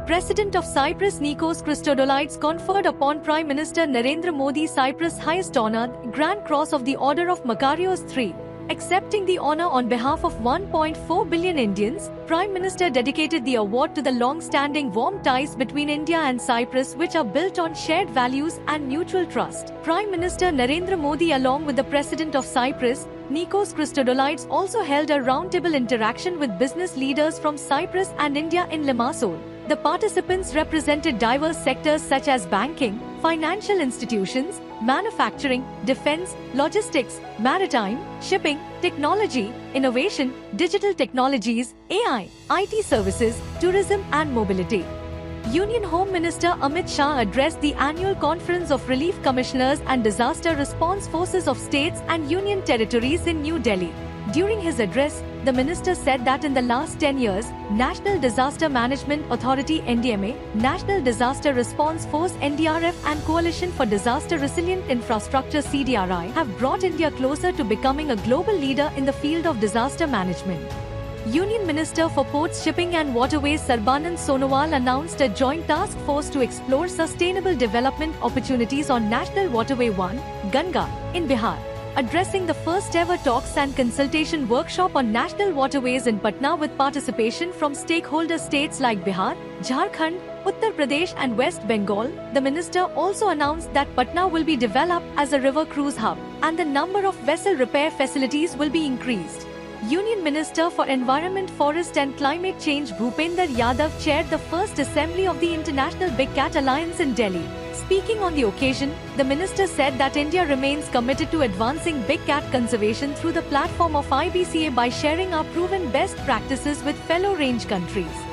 President of Cyprus Nikos Christodoulides conferred upon Prime Minister Narendra Modi Cyprus' highest honor, Grand Cross of the Order of Makarios III. Accepting the honor on behalf of 1.4 billion Indians, Prime Minister dedicated the award to the long-standing warm ties between India and Cyprus which are built on shared values and mutual trust. Prime Minister Narendra Modi along with the President of Cyprus, Nikos Christodoulides also held a roundtable interaction with business leaders from Cyprus and India in Limassol. The participants represented diverse sectors such as banking, financial institutions, manufacturing, defense, logistics, maritime, shipping, technology, innovation, digital technologies, AI, IT services, tourism and mobility. Union Home Minister Amit Shah addressed the annual Conference of Relief Commissioners and Disaster Response Forces of States and Union Territories in New Delhi. During his address, the minister said that in the last 10 years, National Disaster Management Authority (NDMA), National Disaster Response Force (NDRF) and Coalition for Disaster Resilient Infrastructure (CDRI) have brought India closer to becoming a global leader in the field of disaster management. Union Minister for Ports, Shipping and Waterways Sarbanand Sonowal announced a joint task force to explore sustainable development opportunities on National Waterway 1, Ganga, in Bihar. Addressing the first ever talks and consultation workshop on national waterways in Patna with participation from stakeholder states like Bihar, Jharkhand, Uttar Pradesh and West Bengal, the minister also announced that Patna will be developed as a river cruise hub and the number of vessel repair facilities will be increased. Union Minister for Environment, Forest and Climate Change Bhupender Yadav chaired the first assembly of the International Big Cat Alliance in Delhi. Speaking on the occasion, the minister said that India remains committed to advancing big cat conservation through the platform of IBCA by sharing our proven best practices with fellow range countries.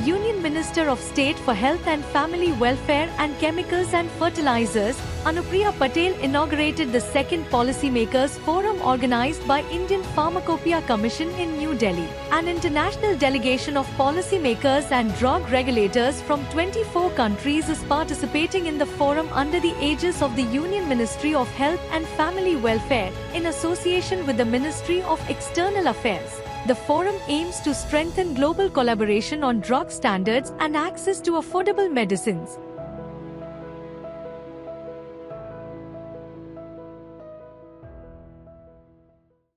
Union Minister of State for Health and Family Welfare and Chemicals and Fertilizers, Anupriya Patel inaugurated the second Policymakers Forum organized by Indian Pharmacopoeia Commission in New Delhi. An international delegation of policymakers and drug regulators from 24 countries is participating in the forum under the aegis of the Union Ministry of Health and Family Welfare, in association with the Ministry of External Affairs. The forum aims to strengthen global collaboration on drug standards and access to affordable medicines.